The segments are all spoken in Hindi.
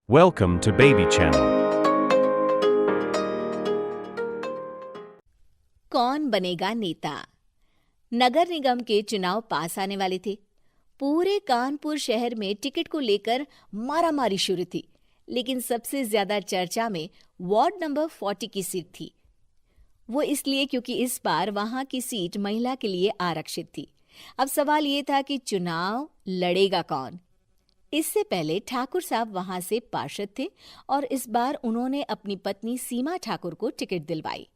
Welcome to Baby Channel. कौन बनेगा नेता? नगर निगम के चुनाव पास आने वाले थे। पूरे कानपुर शहर में टिकट को लेकर मारामारी शुरू थी, लेकिन सबसे ज्यादा चर्चा में वार्ड नंबर 40 की सीट थी। वो इसलिए क्योंकि इस बार वहां की सीट महिला के लिए आरक्षित थी। अब सवाल ये था कि चुनाव लड़ेगा कौन। इससे पहले ठाकुर साहब वहां से पार्षद थे और इस बार उन्होंने अपनी पत्नी सीमा ठाकुर को टिकट दिलवाई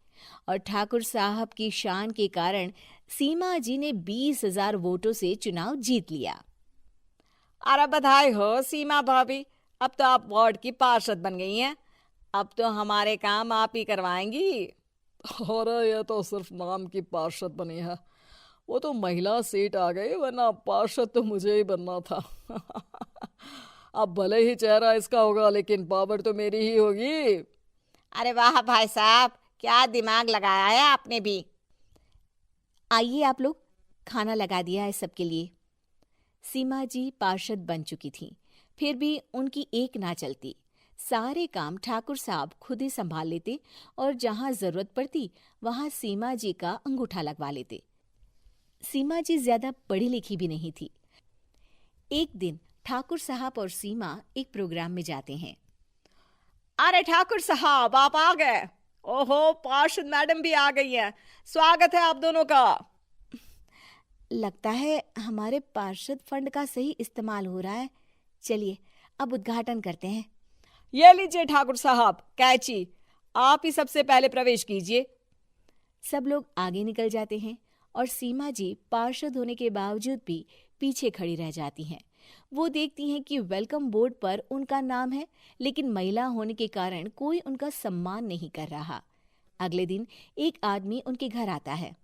और ठाकुर साहब की शान के कारण सीमा जी ने 20,000 वोटों से चुनाव जीत लिया। अरे बधाई हो सीमा भाभी, अब तो आप वार्ड की पार्षद बन गई हैं। अब तो हमारे काम आप ही करवाएंगी। अरे ये तो सिर्फ नाम की पार्षद बनी है, वो तो महिला सीट आ गई, वरना पार्षद तो मुझे ही बनना था। अब भले ही चेहरा इसका होगा, लेकिन पावर तो मेरी ही होगी। अरे वाह भाई साहब, क्या दिमाग लगाया है आपने भी। आइए आप लोग, खाना लगा दिया है सबके लिए। सीमा जी पार्षद बन चुकी थीं, फिर भी उनकी एक ना चलती। सारे काम ठाकुर साहब खुद ही संभाल लेते और जहां जरूरत पड़ती वहां सीमा जी का अंगूठा लगवा लेते। सीमा जी ज्यादा पढ़ी लिखी भी नहीं थी। एक दिन ठाकुर साहब और सीमा एक प्रोग्राम में जाते हैं। अरे ठाकुर साहब, आप आ गए। ओहो, पार्षद मैडम भी आ गई हैं। स्वागत है आप दोनों का। लगता है हमारे पार्षद फंड का सही इस्तेमाल हो रहा है। चलिए अब उद्घाटन करते हैं। ये लीजिए ठाकुर साहब कैची, आप ही सबसे पहले प्रवेश कीजिए। सब लोग आगे निकल जाते हैं और सीमा जी पार्षद होने के बावजूद भी पीछे खड़ी रह जाती हैं। वो देखती हैं कि वेलकम बोर्ड पर उनका नाम है, लेकिन महिला होने के कारण कोई उनका सम्मान नहीं कर रहा। अगले दिन एक आदमी उनके घर आता है।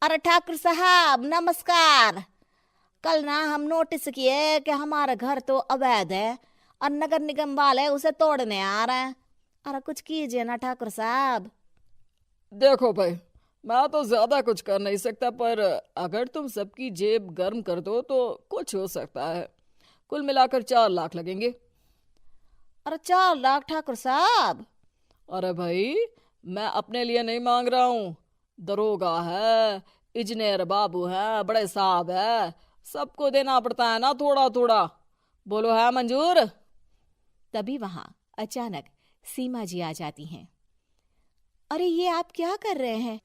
अरे ठाकुर साहब नमस्कार। कल ना हम नोटिस किए कि हमारा घर तो अवैध है और नगर निगम वाले उसे तोड़ने आ रहे हैं। अरे कुछ कीजिए ना ठाकुर साहब। देखो भाई, मैं तो ज्यादा कुछ कर नहीं सकता, पर अगर तुम सबकी जेब गर्म कर दो तो कुछ हो सकता है। कुल मिलाकर 4 लाख लगेंगे। अरे 4 लाख ठाकुर साहब? अरे भाई, मैं अपने लिए नहीं मांग रहा हूँ। दरोगा है, इंजीनियर बाबू है, बड़े साहब है, सबको देना पड़ता है ना थोड़ा थोड़ा। बोलो है मंजूर? तभी वहां अचानक सीमा जी आ जाती हैं। अरे ये आप क्या कर रहे हैं?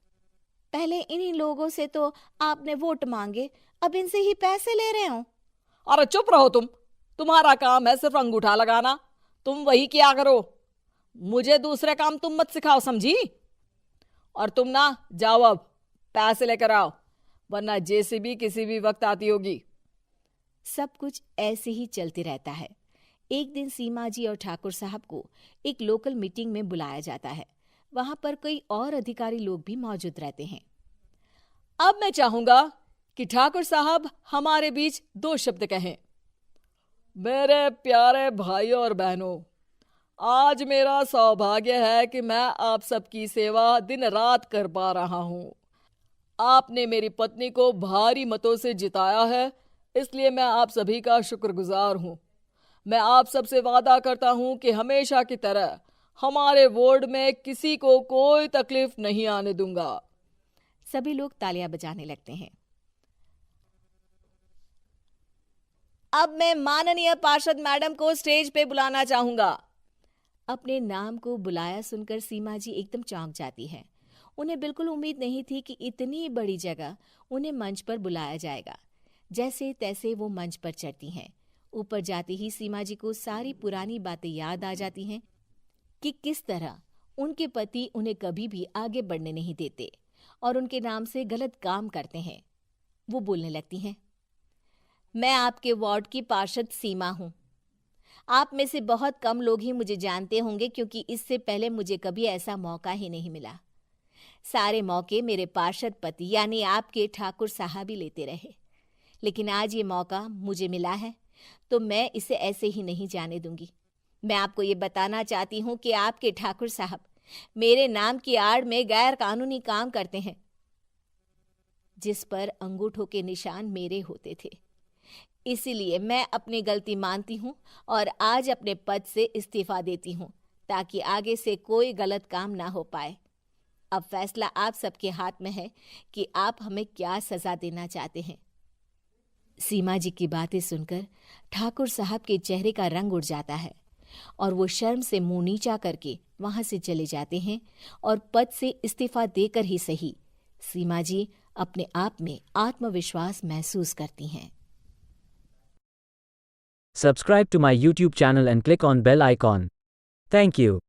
पहले इन्हीं लोगों से तो आपने वोट मांगे, अब इनसे ही पैसे ले रहे हो। अरे चुप रहो तुम। तुम्हारा काम है सिर्फ अंगूठा लगाना, तुम वही किया करो। मुझे दूसरे काम तुम मत सिखाओ, समझी? और तुम ना जाओ, अब पैसे लेकर आओ, वरना जेसीबी किसी भी वक्त आती होगी। सब कुछ ऐसे ही चलते रहता है। एक दिन सीमा जी और ठाकुर साहब को एक लोकल मीटिंग में बुलाया जाता है। वहां पर कई और अधिकारी लोग भी मौजूद रहते हैं। अब मैं चाहूंगा कि ठाकुर साहब हमारे बीच 2 शब्द कहें। मेरे प्यारे भाइयों और बहनों, आज मेरा सौभाग्य है कि मैं आप सबकी सेवा दिन रात कर पा रहा हूं। आपने मेरी पत्नी को भारी मतों से जिताया है, इसलिए मैं आप सभी का शुक्रगुजार हूं। मैं आप सबसे वादा करता हूं कि हमेशा की तरह हमारे वार्ड में किसी को कोई तकलीफ नहीं आने दूंगा। सभी लोग तालियां बजाने लगते हैं। अब मैं माननीय पार्षद मैडम को स्टेज पे बुलाना चाहूंगा। अपने नाम को बुलाया सुनकर सीमा जी एकदम चौंक जाती है। उन्हें बिल्कुल उम्मीद नहीं थी कि इतनी बड़ी जगह उन्हें मंच पर बुलाया जाएगा। जैसे तैसे वो मंच पर चढ़ती हैं। ऊपर जाते ही सीमा जी को सारी पुरानी बातें याद आ जाती हैं कि किस तरह उनके पति उन्हें कभी भी आगे बढ़ने नहीं देते और उनके नाम से गलत काम करते हैं। वो बोलने लगती हैं। मैं आपके वार्ड की पार्षद सीमा हूं। आप में से बहुत कम लोग ही मुझे जानते होंगे, क्योंकि इससे पहले मुझे कभी ऐसा मौका ही नहीं मिला। सारे मौके मेरे पार्षद पति यानी आपके ठाकुर साहब ही लेते रहे, लेकिन आज ये मौका मुझे मिला है तो मैं इसे ऐसे ही नहीं जाने दूंगी। मैं आपको ये बताना चाहती हूँ कि आपके ठाकुर साहब मेरे नाम की आड़ में गैर कानूनी काम करते हैं, जिस पर अंगूठों के निशान मेरे होते थे। इसीलिए मैं अपनी गलती मानती हूँ और आज अपने पद से इस्तीफा देती हूँ ताकि आगे से कोई गलत काम ना हो पाए। अब फैसला आप सबके हाथ में है कि आप हमें क्या सजा देना चाहते हैं। सीमा जी की बातें सुनकर ठाकुर साहब के चेहरे का रंग उड़ जाता है और वो शर्म से मुंह नीचा करके वहां से चले जाते हैं और पद से इस्तीफा देकर ही सही सीमा जी अपने आप में आत्मविश्वास महसूस करती हैं। Subscribe to my YouTube channel and click on bell icon. Thank you.